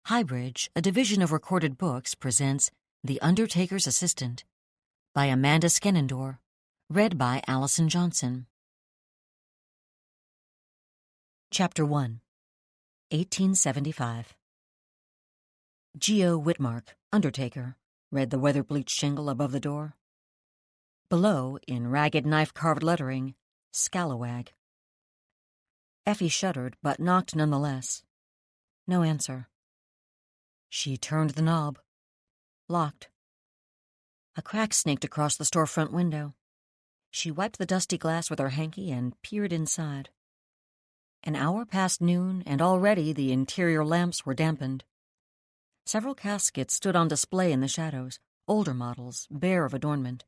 HighBridge, a division of recorded books, presents The Undertaker's Assistant by Amanda Skenandore, read by Allyson Johnson. Chapter 1, 1875. Geo Whitmark, Undertaker, read the weather-bleached shingle above the door. Below, in ragged knife-carved lettering, Scalawag. Effie shuddered, but knocked nonetheless. No answer. She turned the knob. Locked. A crack snaked across the storefront window. She wiped the dusty glass with her hanky and peered inside. An hour past noon, and already the interior lamps were dampened. Several caskets stood on display in the shadows, older models, bare of adornment.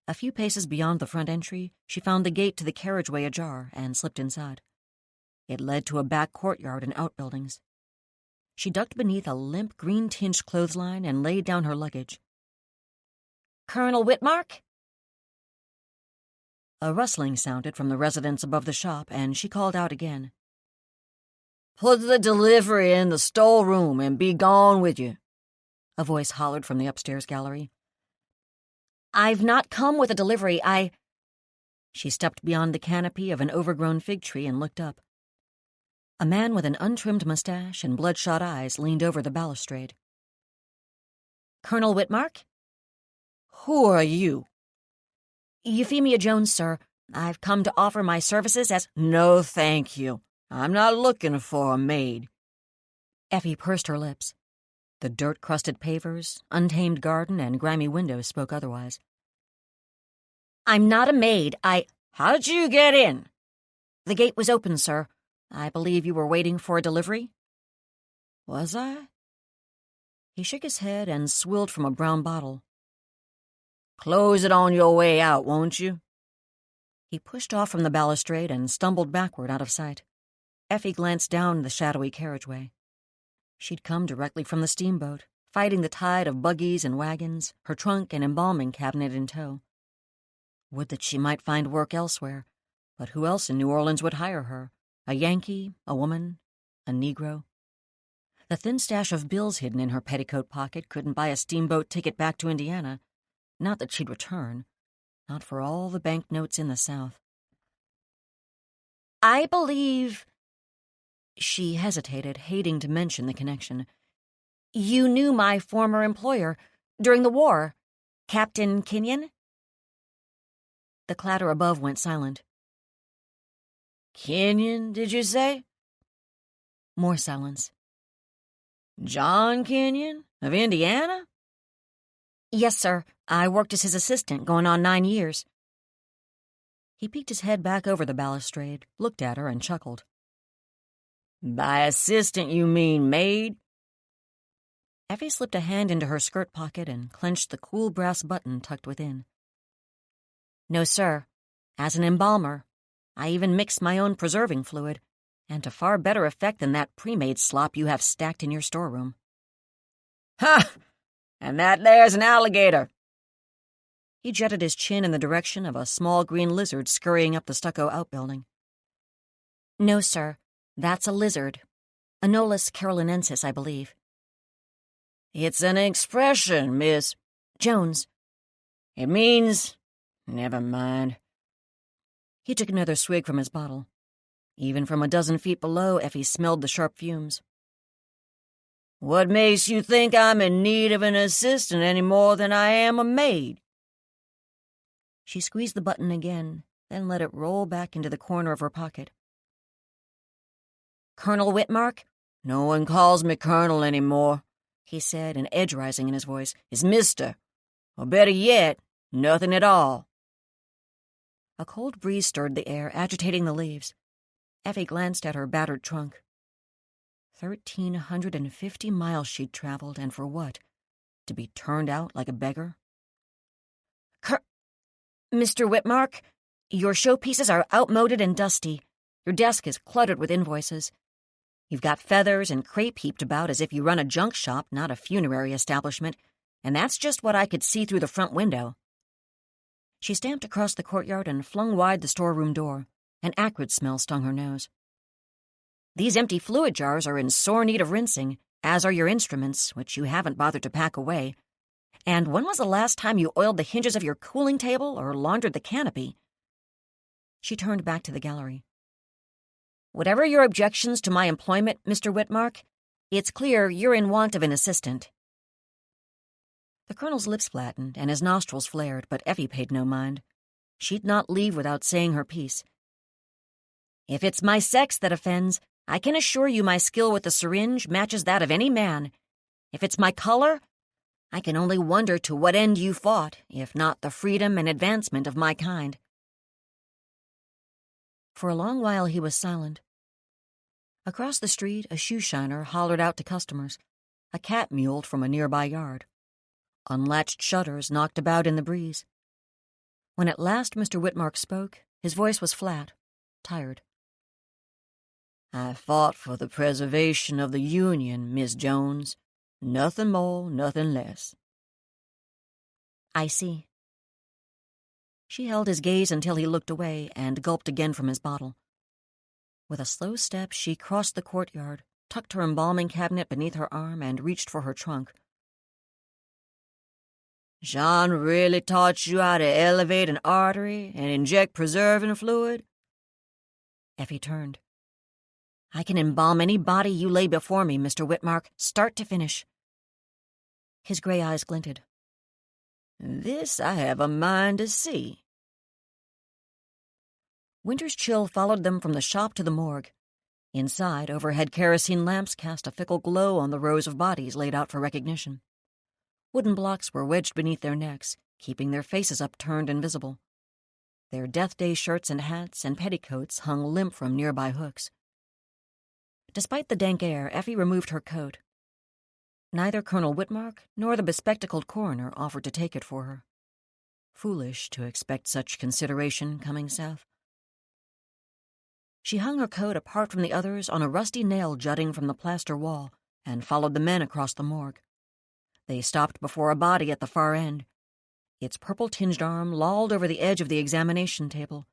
A few paces beyond the front entry, she found the gate to the carriageway ajar and slipped inside. It led to a back courtyard and outbuildings. She ducked beneath a limp, green-tinged clothesline and laid down her luggage. "Colonel Whitmark?" A rustling sounded from the residence above the shop, and she called out again. "Put the delivery in the storeroom and be gone with you," a voice hollered from the upstairs gallery. "I've not come with a delivery, She stepped beyond the canopy of an overgrown fig tree and looked up. A man with an untrimmed mustache and bloodshot eyes leaned over the balustrade. "Colonel Whitmark?" "Who are you?" "Euphemia Jones, sir. I've come to offer my services as—" "No, thank you. I'm not looking for a maid." Effie pursed her lips. The dirt-crusted pavers, untamed garden, and grimy windows spoke otherwise. "I'm not a maid. How did you get in?" "The gate was open, sir. I believe you were waiting for a delivery?" "Was I?" He shook his head and swilled from a brown bottle. "Close it on your way out, won't you?" He pushed off from the balustrade and stumbled backward out of sight. Effie glanced down the shadowy carriageway. She'd come directly from the steamboat, fighting the tide of buggies and wagons, her trunk and embalming cabinet in tow. Would that she might find work elsewhere, but who else in New Orleans would hire her? A Yankee, a woman, a Negro? The thin stash of bills hidden in her petticoat pocket couldn't buy a steamboat ticket back to Indiana. Not that she'd return. Not for all the banknotes in the South. "I believe—" She hesitated, hating to mention the connection. "You knew my former employer during the war, Captain Kenyon?" The clatter above went silent. "Kenyon, did you say?" More silence. "John Kenyon, of Indiana?" "Yes, sir. I worked as his assistant, going on 9 years. He peeked his head back over the balustrade, looked at her, and chuckled. "By assistant you mean maid?" Effie slipped a hand into her skirt pocket and clenched the cool brass button tucked within. "No, sir. As an embalmer. I even mixed my own preserving fluid, and to far better effect than that pre-made slop you have stacked in your storeroom." "Ha! And that there's an alligator." He jetted his chin in the direction of a small green lizard scurrying up the stucco outbuilding. "No, sir. That's a lizard. Anolis carolinensis, I believe." "It's an expression, Miss Jones." It means— Never mind." He took another swig from his bottle. Even from a dozen feet below, Effie smelled the sharp fumes. "What makes you think I'm in need of an assistant any more than I am a maid?" She squeezed the button again, then let it roll back into the corner of her pocket. "Colonel Whitmark?" "No one calls me Colonel anymore," he said, an edge rising in his voice. "It's Mister. Or better yet, nothing at all." A cold breeze stirred the air, agitating the leaves. Effie glanced at her battered trunk. 1,350 miles she'd traveled, and for what? To be turned out like a beggar? "Mr. Whitmark, your showpieces are outmoded and dusty. Your desk is cluttered with invoices. You've got feathers and crepe heaped about as if you run a junk shop, not a funerary establishment, and that's just what I could see through the front window." She stamped across the courtyard and flung wide the storeroom door. An acrid smell stung her nose. These empty fluid jars are in sore need of rinsing, as are your instruments, which you haven't bothered to pack away. And when was the last time you oiled the hinges of your cooling table or laundered the canopy?" She turned back to the gallery. "Whatever your objections to my employment, Mr. Whitmark, it's clear you're in want of an assistant." The Colonel's lips flattened and his nostrils flared, but Effie paid no mind. She'd not leave without saying her piece. "If it's my sex that offends, I can assure you my skill with the syringe matches that of any man. If it's my color, I can only wonder to what end you fought, if not the freedom and advancement of my kind." For a long while he was silent. Across the street, a shoe shiner hollered out to customers. A cat mewled from a nearby yard. Unlatched shutters knocked about in the breeze. When at last Mr. Whitmark spoke, his voice was flat, tired. "I fought for the preservation of the Union, Miss Jones. Nothing more, nothing less." "I see." She held his gaze until he looked away and gulped again from his bottle. With a slow step, she crossed the courtyard, tucked her embalming cabinet beneath her arm, and reached for her trunk. "Jean really taught you how to elevate an artery and inject preserving fluid?" Effie turned. "I can embalm any body you lay before me, Mr. Whitmark, start to finish." His gray eyes glinted. "This I have a mind to see." Winter's chill followed them from the shop to the morgue. Inside, overhead kerosene lamps cast a fickle glow on the rows of bodies laid out for recognition. Wooden blocks were wedged beneath their necks, keeping their faces upturned and visible. Their death day shirts and hats and petticoats hung limp from nearby hooks. Despite the dank air, Effie removed her coat. Neither Colonel Whitmark nor the bespectacled coroner offered to take it for her. Foolish to expect such consideration coming south. She hung her coat apart from the others on a rusty nail jutting from the plaster wall and followed the men across the morgue. They stopped before a body at the far end. Its purple-tinged arm lolled over the edge of the examination table.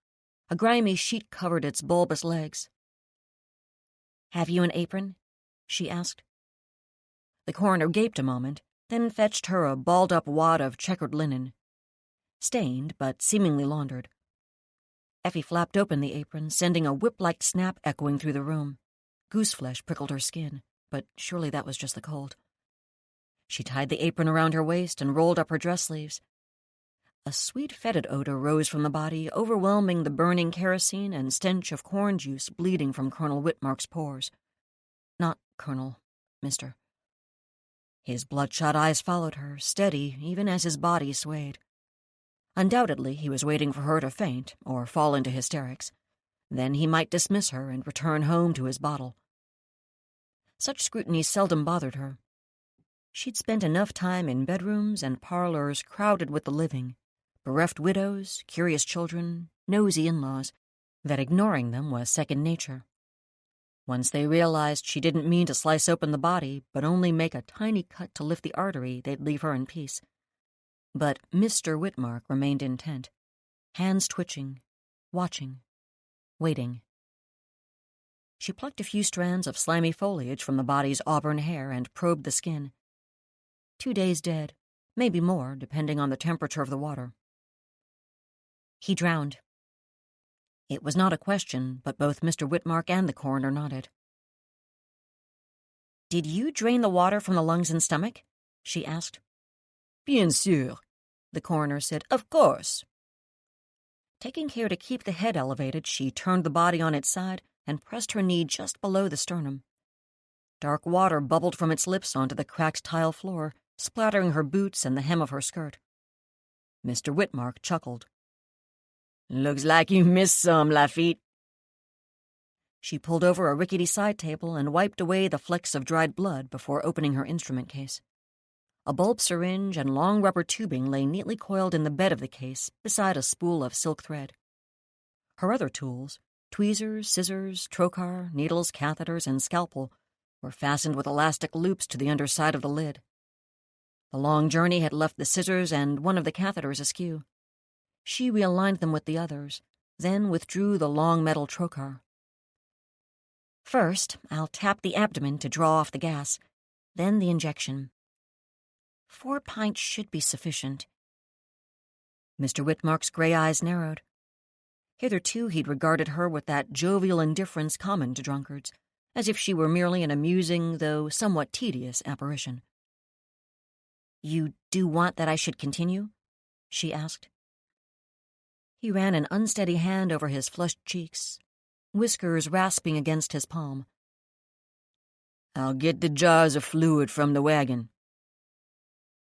A grimy sheet covered its bulbous legs. "Have you an apron?" she asked. The coroner gaped a moment, then fetched her a balled-up wad of checkered linen. Stained, but seemingly laundered. Effie flapped open the apron, sending a whip-like snap echoing through the room. Gooseflesh prickled her skin, but surely that was just the cold. She tied the apron around her waist and rolled up her dress sleeves. A sweet fetid odor rose from the body, overwhelming the burning kerosene and stench of corn juice bleeding from Colonel Whitmark's pores. Not Colonel, Mr. His bloodshot eyes followed her, steady even as his body swayed. Undoubtedly, he was waiting for her to faint or fall into hysterics. Then he might dismiss her and return home to his bottle. Such scrutiny seldom bothered her. She'd spent enough time in bedrooms and parlors crowded with the living, bereft widows, curious children, nosy in-laws, that ignoring them was second nature. Once they realized she didn't mean to slice open the body, but only make a tiny cut to lift the artery, they'd leave her in peace. But Mr. Whitmark remained intent, hands twitching, watching, waiting. She plucked a few strands of slimy foliage from the body's auburn hair and probed the skin. 2 days dead, maybe more, depending on the temperature of the water. He drowned. It was not a question, but both Mr. Whitmark and the coroner nodded. "Did you drain the water from the lungs and stomach?" she asked. "Bien sûr," the coroner said. "Of course." Taking care to keep the head elevated, she turned the body on its side and pressed her knee just below the sternum. Dark water bubbled from its lips onto the cracked tile floor, splattering her boots and the hem of her skirt. Mr. Whitmark chuckled. "Looks like you missed some, Lafitte." She pulled over a rickety side table and wiped away the flecks of dried blood before opening her instrument case. A bulb syringe and long rubber tubing lay neatly coiled in the bed of the case beside a spool of silk thread. Her other tools, tweezers, scissors, trocar, needles, catheters, and scalpel, were fastened with elastic loops to the underside of the lid. The long journey had left the scissors and one of the catheters askew. She realigned them with the others, then withdrew the long metal trocar. First, I'll tap the abdomen to draw off the gas, then the injection. 4 pints should be sufficient. Mr. Whitmark's gray eyes narrowed. Hitherto he'd regarded her with that jovial indifference common to drunkards, as if she were merely an amusing, though somewhat tedious, apparition. "You do want that I should continue?" she asked. He ran an unsteady hand over his flushed cheeks, whiskers rasping against his palm. "I'll get the jars of fluid from the wagon."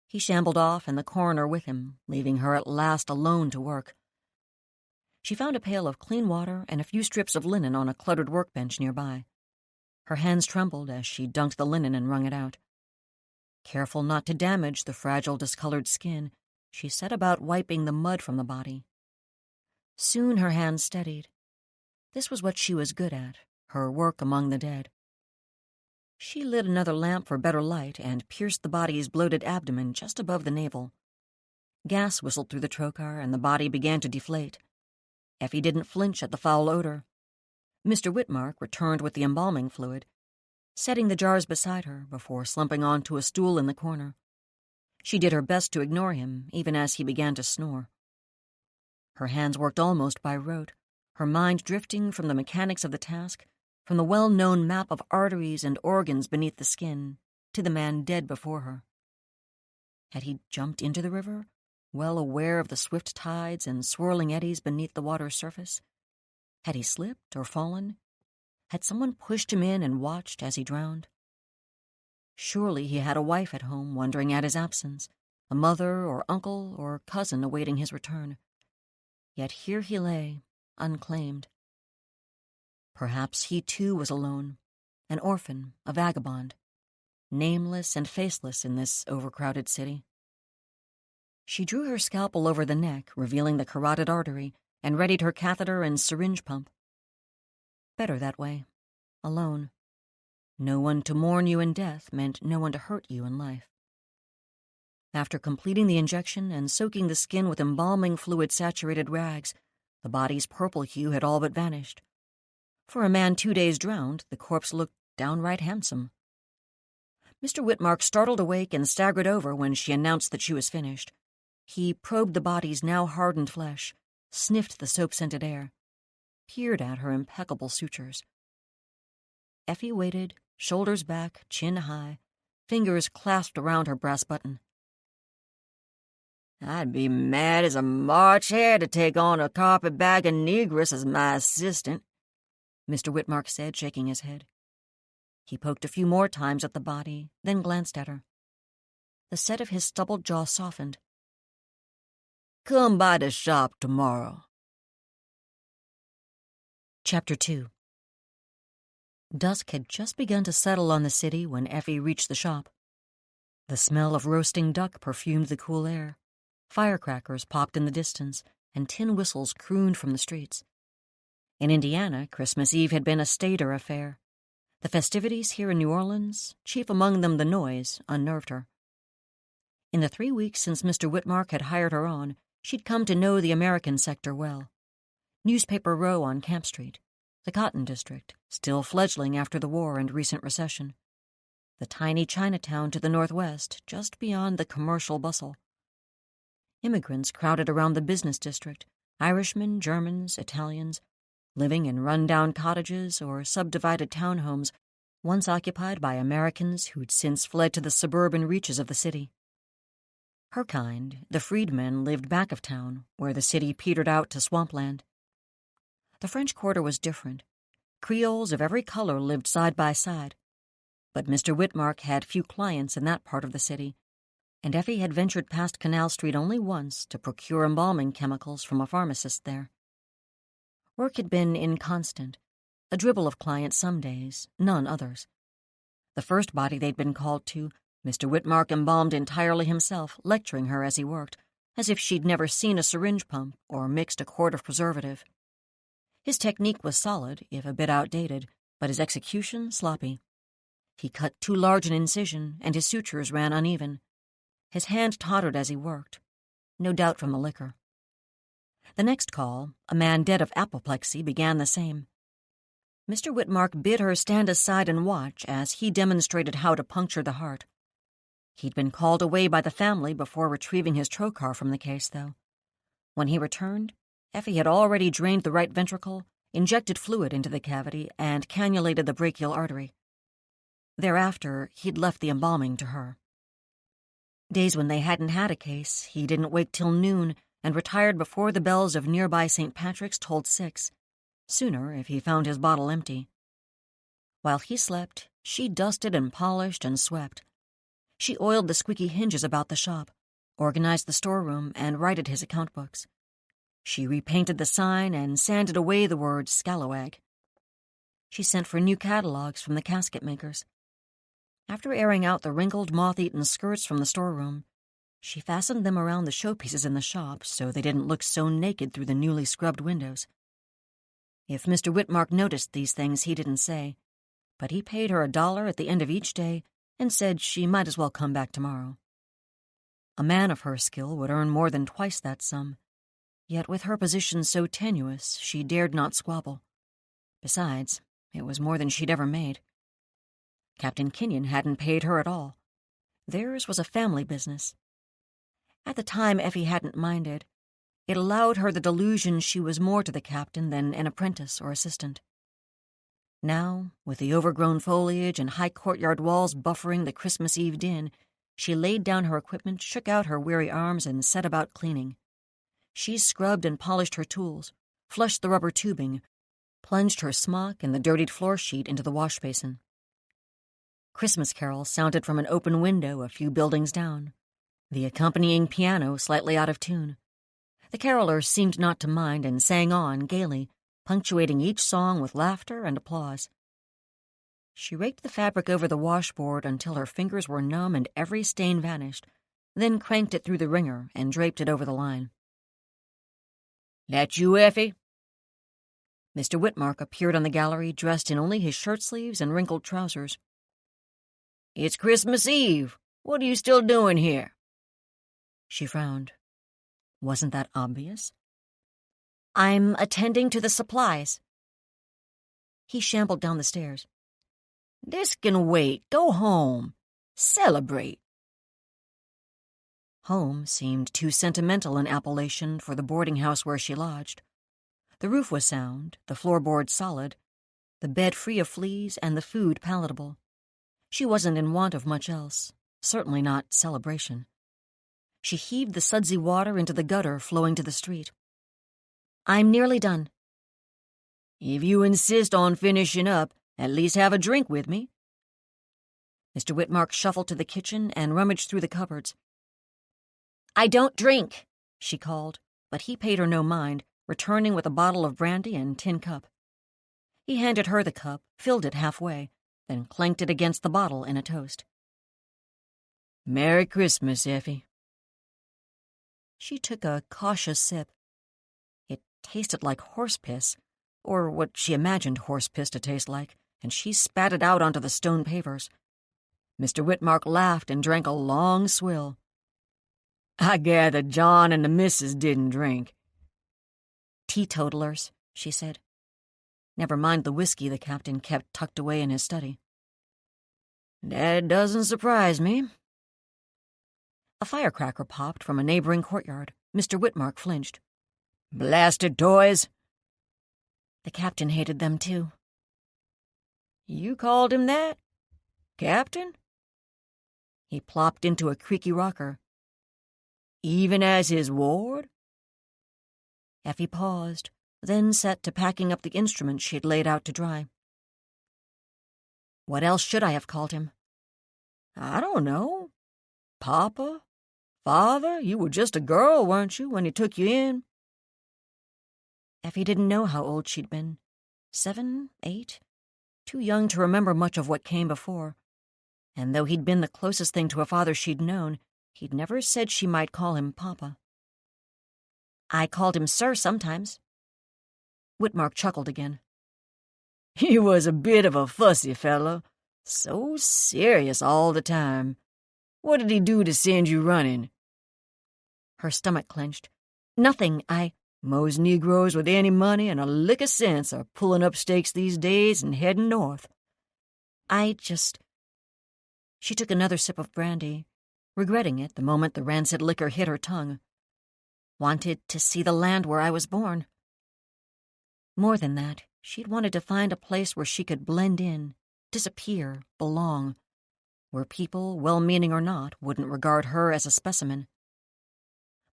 He shambled off, and the coroner with him, leaving her at last alone to work. She found a pail of clean water and a few strips of linen on a cluttered workbench nearby. Her hands trembled as she dunked the linen and wrung it out. Careful not to damage the fragile, discolored skin, she set about wiping the mud from the body. Soon her hands steadied. This was what she was good at, her work among the dead. She lit another lamp for better light and pierced the body's bloated abdomen just above the navel. Gas whistled through the trocar, and the body began to deflate. Effie didn't flinch at the foul odor. Mr. Whitmark returned with the embalming fluid, setting the jars beside her before slumping onto a stool in the corner. She did her best to ignore him, even as he began to snore. Her hands worked almost by rote, her mind drifting from the mechanics of the task, from the well-known map of arteries and organs beneath the skin, to the man dead before her. Had he jumped into the river, well aware of the swift tides and swirling eddies beneath the water's surface? Had he slipped or fallen? Had someone pushed him in and watched as he drowned? Surely he had a wife at home wondering at his absence, a mother or uncle or cousin awaiting his return. Yet here he lay, unclaimed. Perhaps he too was alone, an orphan, a vagabond, nameless and faceless in this overcrowded city. She drew her scalpel over the neck, revealing the carotid artery, and readied her catheter and syringe pump. Better that way, alone. No one to mourn you in death meant no one to hurt you in life. After completing the injection and soaking the skin with embalming fluid-saturated rags, the body's purple hue had all but vanished. For a man 2 days drowned, the corpse looked downright handsome. Mr. Whitmark startled awake and staggered over when she announced that she was finished. He probed the body's now hardened flesh, sniffed the soap-scented air, peered at her impeccable sutures. Effie waited, shoulders back, chin high, fingers clasped around her brass button. "I'd be mad as a March hare to take on a carpetbagger negress as my assistant," Mr. Whitmark said, shaking his head. He poked a few more times at the body, then glanced at her. The set of his stubbled jaw softened. "Come by the shop tomorrow." Chapter 2. Dusk had just begun to settle on the city when Effie reached the shop. The smell of roasting duck perfumed the cool air. Firecrackers popped in the distance, and tin whistles crooned from the streets. In Indiana, Christmas Eve had been a stater affair. The festivities here in New Orleans, chief among them the noise, unnerved her. In the 3 weeks since Mr. Whitmark had hired her on, she'd come to know the American sector well. Newspaper Row on Camp Street, the Cotton District, still fledgling after the war and recent recession, the tiny Chinatown to the northwest, just beyond the commercial bustle. Immigrants crowded around the business district, Irishmen, Germans, Italians, living in run-down cottages or subdivided townhomes once occupied by Americans who'd since fled to the suburban reaches of the city. Her kind, the freedmen, lived back of town, where the city petered out to swampland. The French Quarter was different. Creoles of every color lived side by side. But Mr. Whitmark had few clients in that part of the city, and Effie had ventured past Canal Street only once to procure embalming chemicals from a pharmacist there. Work had been inconstant, a dribble of clients some days, none others. The first body they'd been called to, Mr. Whitmark embalmed entirely himself, lecturing her as he worked, as if she'd never seen a syringe pump or mixed a quart of preservative. His technique was solid, if a bit outdated, but his execution sloppy. He cut too large an incision, and his sutures ran uneven. His hand tottered as he worked, no doubt from the liquor. The next call, a man dead of apoplexy, began the same. Mr. Whitmark bid her stand aside and watch as he demonstrated how to puncture the heart. He'd been called away by the family before retrieving his trocar from the case, though. When he returned, Effie had already drained the right ventricle, injected fluid into the cavity, and cannulated the brachial artery. Thereafter, he'd left the embalming to her. Days when they hadn't had a case, he didn't wake till noon and retired before the bells of nearby St. Patrick's tolled 6, sooner if he found his bottle empty. While he slept, she dusted and polished and swept. She oiled the squeaky hinges about the shop, organized the storeroom, and righted his account books. She repainted the sign and sanded away the word scalawag. She sent for new catalogs from the casket makers. After airing out the wrinkled, moth-eaten skirts from the storeroom, she fastened them around the showpieces in the shop so they didn't look so naked through the newly scrubbed windows. If Mr. Whitmark noticed these things, he didn't say, but he paid her $1 at the end of each day and said she might as well come back tomorrow. A man of her skill would earn more than twice that sum, yet with her position so tenuous, she dared not squabble. Besides, it was more than she'd ever made. Captain Kenyon hadn't paid her at all. Theirs was a family business. At the time, Effie hadn't minded. It allowed her the delusion she was more to the captain than an apprentice or assistant. Now, with the overgrown foliage and high courtyard walls buffering the Christmas Eve din, she laid down her equipment, shook out her weary arms, and set about cleaning. She scrubbed and polished her tools, flushed the rubber tubing, plunged her smock and the dirtied floor sheet into the wash basin. Christmas carols sounded from an open window a few buildings down, the accompanying piano slightly out of tune. The carolers seemed not to mind and sang on gaily, punctuating each song with laughter and applause. She raked the fabric over the washboard until her fingers were numb and every stain vanished, then cranked it through the wringer and draped it over the line. "That you, Effie?" Mr. Whitmark appeared on the gallery dressed in only his shirt sleeves and wrinkled trousers. "It's Christmas Eve. What are you still doing here?" She frowned. Wasn't that obvious? "I'm attending to the supplies." He shambled down the stairs. "This can wait. Go home. Celebrate." Home seemed too sentimental an appellation for the boarding house where she lodged. The roof was sound, the floorboards solid, the bed free of fleas, and the food palatable. She wasn't in want of much else, certainly not celebration. She heaved the sudsy water into the gutter flowing to the street. "I'm nearly done." "If you insist on finishing up, at least have a drink with me." Mr. Whitmark shuffled to the kitchen and rummaged through the cupboards. "I don't drink," she called, but he paid her no mind, returning with a bottle of brandy and tin cup. He handed her the cup, filled it halfway, then clanked it against the bottle in a toast. "Merry Christmas, Effie." She took a cautious sip. It tasted like horse piss, or what she imagined horse piss to taste like, and she spat it out onto the stone pavers. Mr. Whitmark laughed and drank a long swill. "I gather John and the missus didn't drink." "Teetotalers," she said. Never mind the whiskey the captain kept tucked away in his study. "That doesn't surprise me." A firecracker popped from a neighboring courtyard. Mr. Whitmark flinched. "Blasted toys." The captain hated them, too. "You called him that? Captain?" He plopped into a creaky rocker. "Even as his ward?" Effie paused, then set to packing up the instruments she'd laid out to dry. What else should I have called him? "I don't know. Papa? Father? You were just a girl, weren't you, when he took you in?" Effie didn't know how old she'd been. 7, 8? Too young to remember much of what came before. And though he'd been the closest thing to a father she'd known, he'd never said she might call him Papa. "I called him Sir sometimes." Whitmark chuckled again. "He was a bit of a fussy fellow. So serious all the time. What did he do to send you running?" Her stomach clenched. "Nothing. Most Negroes with any money and a lick of sense are pulling up stakes these days and heading north. She took another sip of brandy, regretting it the moment the rancid liquor hit her tongue. Wanted to see the land where I was born. More than that, she'd wanted to find a place where she could blend in, disappear, belong, where people, well-meaning or not, wouldn't regard her as a specimen.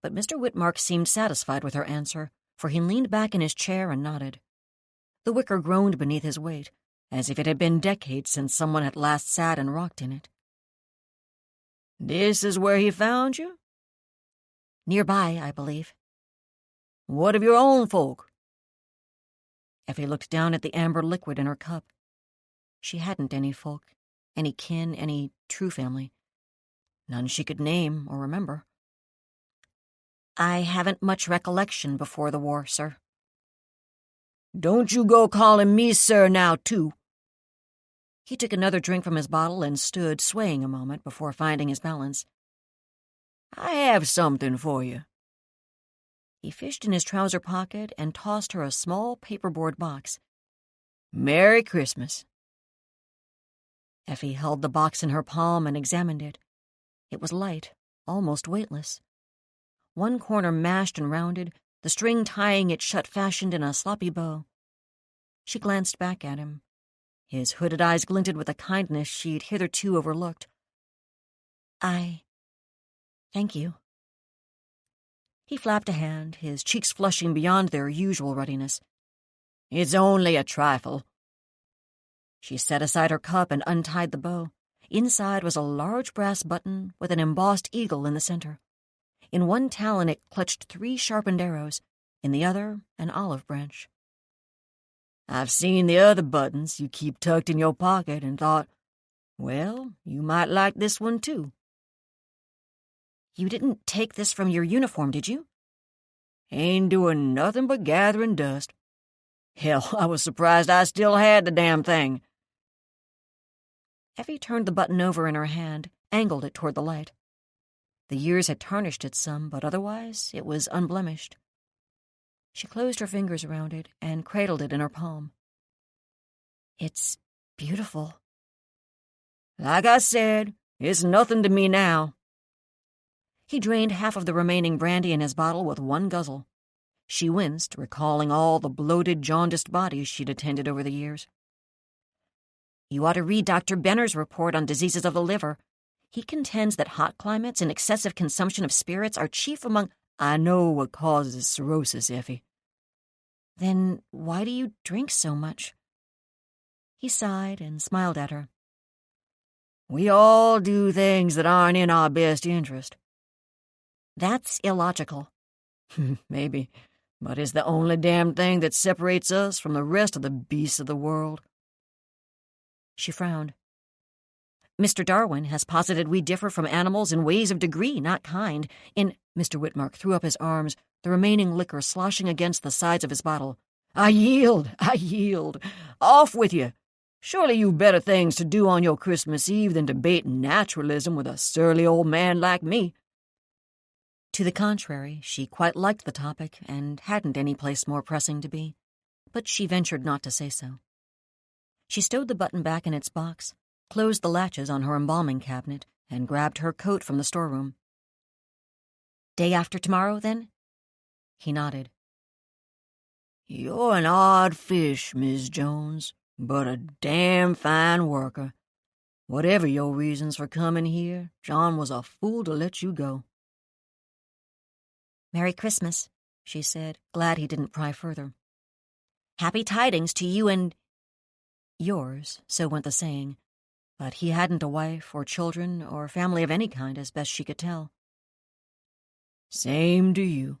But Mr. Whitmark seemed satisfied with her answer, for he leaned back in his chair and nodded. The wicker groaned beneath his weight, as if it had been decades since someone had last sat and rocked in it. This is where he found you? Nearby, I believe. What of your own folk? Effie looked down at the amber liquid in her cup. She hadn't any folk, any kin, any true family. None she could name or remember. I haven't much recollection before the war, sir. Don't you go calling me sir now, too. He took another drink from his bottle and stood swaying a moment before finding his balance. I have something for you. He fished in his trouser pocket and tossed her a small paperboard box. Merry Christmas. Effie held the box in her palm and examined it. It was light, almost weightless. One corner mashed and rounded, the string tying it shut fashioned in a sloppy bow. She glanced back at him. His hooded eyes glinted with a kindness she'd hitherto overlooked. Thank you. He flapped a hand, his cheeks flushing beyond their usual ruddiness. It's only a trifle. She set aside her cup and untied the bow. Inside was a large brass button with an embossed eagle in the center. In one talon it clutched 3 sharpened arrows, in the other an olive branch. I've seen the other buttons you keep tucked in your pocket and thought, well, you might like this one too. You didn't take this from your uniform, did you? Ain't doing nothing but gathering dust. Hell, I was surprised I still had the damn thing. Effie turned the button over in her hand, angled it toward the light. The years had tarnished it some, but otherwise it was unblemished. She closed her fingers around it and cradled it in her palm. It's beautiful. Like I said, it's nothing to me now. He drained half of the remaining brandy in his bottle with one guzzle. She winced, recalling all the bloated, jaundiced bodies she'd attended over the years. You ought to read Dr. Benner's report on diseases of the liver. He contends that hot climates and excessive consumption of spirits are chief among— I know what causes cirrhosis, Effie. Then why do you drink so much? He sighed and smiled at her. We all do things that aren't in our best interest. That's illogical. Maybe, but it's the only damn thing that separates us from the rest of the beasts of the world. She frowned. Mr. Darwin has posited we differ from animals in ways of degree, not kind. Mr. Whitmark threw up his arms, the remaining liquor sloshing against the sides of his bottle. I yield. Off with you. Surely you've better things to do on your Christmas Eve than debate naturalism with a surly old man like me. To the contrary, she quite liked the topic and hadn't any place more pressing to be, but she ventured not to say so. She stowed the button back in its box, closed the latches on her embalming cabinet, and grabbed her coat from the storeroom. Day after tomorrow, then? He nodded. You're an odd fish, Miss Jones, but a damn fine worker. Whatever your reasons for coming here, John was a fool to let you go. Merry Christmas, she said, glad he didn't pry further. Happy tidings to you and— yours, so went the saying, but he hadn't a wife or children or family of any kind as best she could tell. Same to you.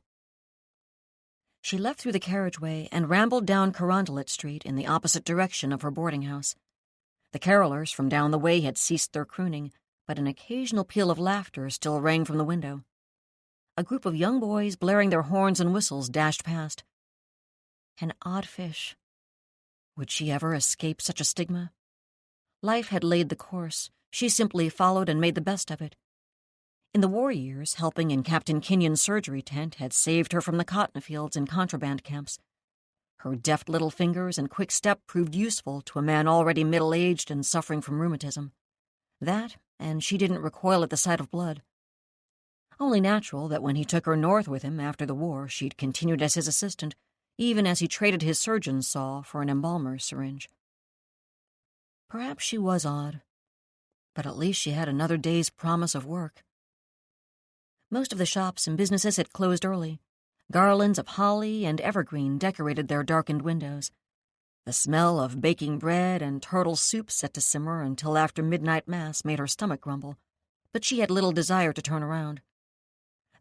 She left through the carriageway and rambled down Carondelet Street in the opposite direction of her boarding house. The carolers from down the way had ceased their crooning, but an occasional peal of laughter still rang from the window. A group of young boys blaring their horns and whistles dashed past. An odd fish. Would she ever escape such a stigma? Life had laid the course. She simply followed and made the best of it. In the war years, helping in Captain Kenyon's surgery tent had saved her from the cotton fields and contraband camps. Her deft little fingers and quick step proved useful to a man already middle-aged and suffering from rheumatism. That, and she didn't recoil at the sight of blood. Only natural that when he took her north with him after the war, she'd continued as his assistant, even as he traded his surgeon's saw for an embalmer's syringe. Perhaps she was odd, but at least she had another day's promise of work. Most of the shops and businesses had closed early. Garlands of holly and evergreen decorated their darkened windows. The smell of baking bread and turtle soup set to simmer until after midnight mass made her stomach grumble, but she had little desire to turn around.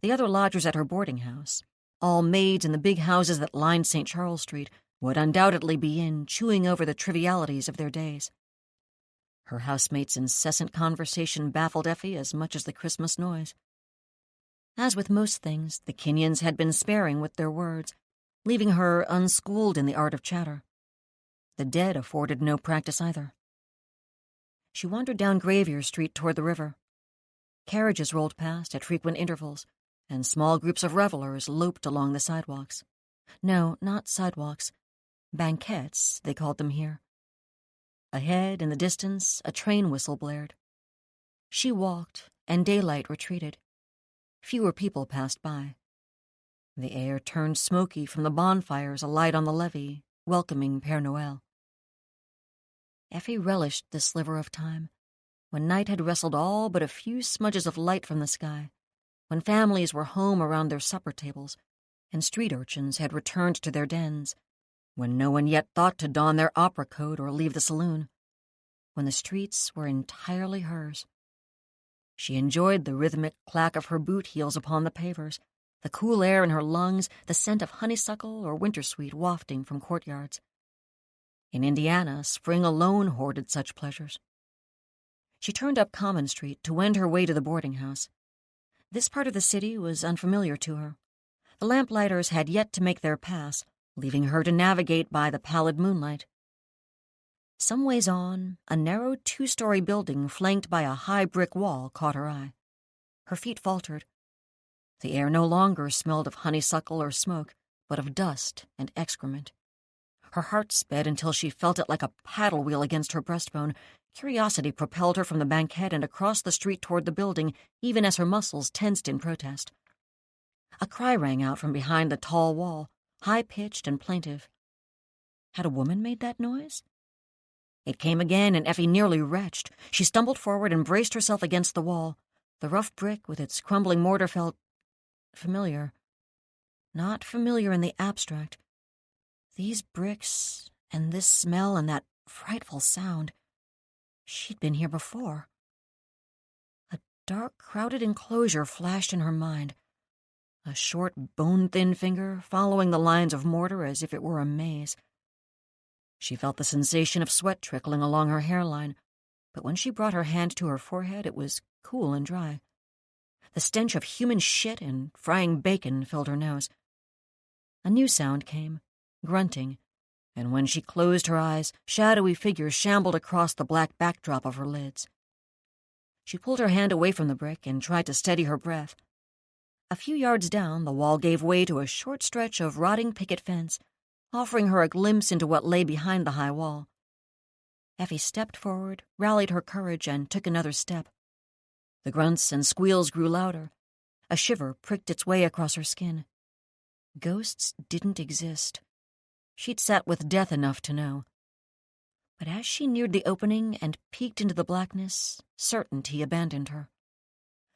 The other lodgers at her boarding house, all maids in the big houses that lined St. Charles Street, would undoubtedly be in, chewing over the trivialities of their days. Her housemate's incessant conversation baffled Effie as much as the Christmas noise. As with most things, the Kenyons had been sparing with their words, leaving her unschooled in the art of chatter. The dead afforded no practice either. She wandered down Gravier Street toward the river. Carriages rolled past at frequent intervals, and small groups of revelers loped along the sidewalks. No, not sidewalks. Banquettes, they called them here. Ahead, in the distance, a train whistle blared. She walked, and daylight retreated. Fewer people passed by. The air turned smoky from the bonfires alight on the levee, welcoming Père Noël. Effie relished this sliver of time, when night had wrestled all but a few smudges of light from the sky, when families were home around their supper tables, and street urchins had returned to their dens, when no one yet thought to don their opera coat or leave the saloon, when the streets were entirely hers. She enjoyed the rhythmic clack of her boot heels upon the pavers, the cool air in her lungs, the scent of honeysuckle or wintersweet wafting from courtyards. In Indiana, spring alone hoarded such pleasures. She turned up Common Street to wend her way to the boarding house. This part of the city was unfamiliar to her. The lamplighters had yet to make their pass, leaving her to navigate by the pallid moonlight. Some ways on, a narrow two-story building flanked by a high brick wall caught her eye. Her feet faltered. The air no longer smelled of honeysuckle or smoke, but of dust and excrement. Her heart sped until she felt it like a paddle wheel against her breastbone. Curiosity propelled her from the banquette and across the street toward the building, even as her muscles tensed in protest. A cry rang out from behind the tall wall, high-pitched and plaintive. Had a woman made that noise? It came again, and Effie nearly retched. She stumbled forward and braced herself against the wall. The rough brick with its crumbling mortar felt familiar. Not familiar in the abstract. These bricks, and this smell, and that frightful sound. She'd been here before. A dark, crowded enclosure flashed in her mind. A short, bone-thin finger following the lines of mortar as if it were a maze. She felt the sensation of sweat trickling along her hairline, but when she brought her hand to her forehead, it was cool and dry. The stench of human shit and frying bacon filled her nose. A new sound came, grunting, and when she closed her eyes, shadowy figures shambled across the black backdrop of her lids. She pulled her hand away from the brick and tried to steady her breath. A few yards down, the wall gave way to a short stretch of rotting picket fence, offering her a glimpse into what lay behind the high wall. Effie stepped forward, rallied her courage, and took another step. The grunts and squeals grew louder. A shiver pricked its way across her skin. Ghosts didn't exist. She'd sat with death enough to know. But as she neared the opening and peeked into the blackness, certainty abandoned her.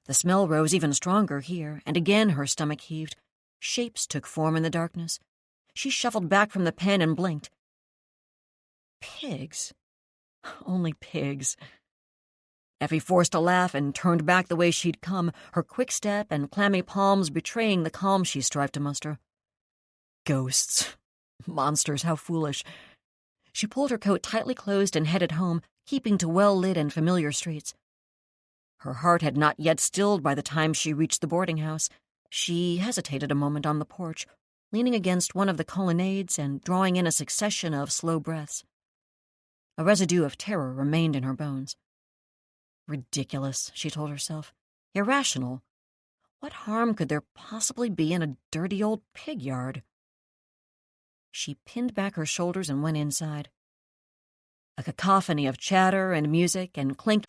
The smell rose even stronger here, and again her stomach heaved. Shapes took form in the darkness. She shuffled back from the pen and blinked. Pigs. Only pigs. Effie forced a laugh and turned back the way she'd come, her quick step and clammy palms betraying the calm she strived to muster. Ghosts. Monsters, how foolish. She pulled her coat tightly closed and headed home, keeping to well-lit and familiar streets. Her heart had not yet stilled by the time she reached the boarding house. She hesitated a moment on the porch, leaning against one of the colonnades and drawing in a succession of slow breaths. A residue of terror remained in her bones. Ridiculous, she told herself. Irrational, What harm could there possibly be in a dirty old pig yard? She pinned back her shoulders and went inside. A cacophony of chatter and music and clink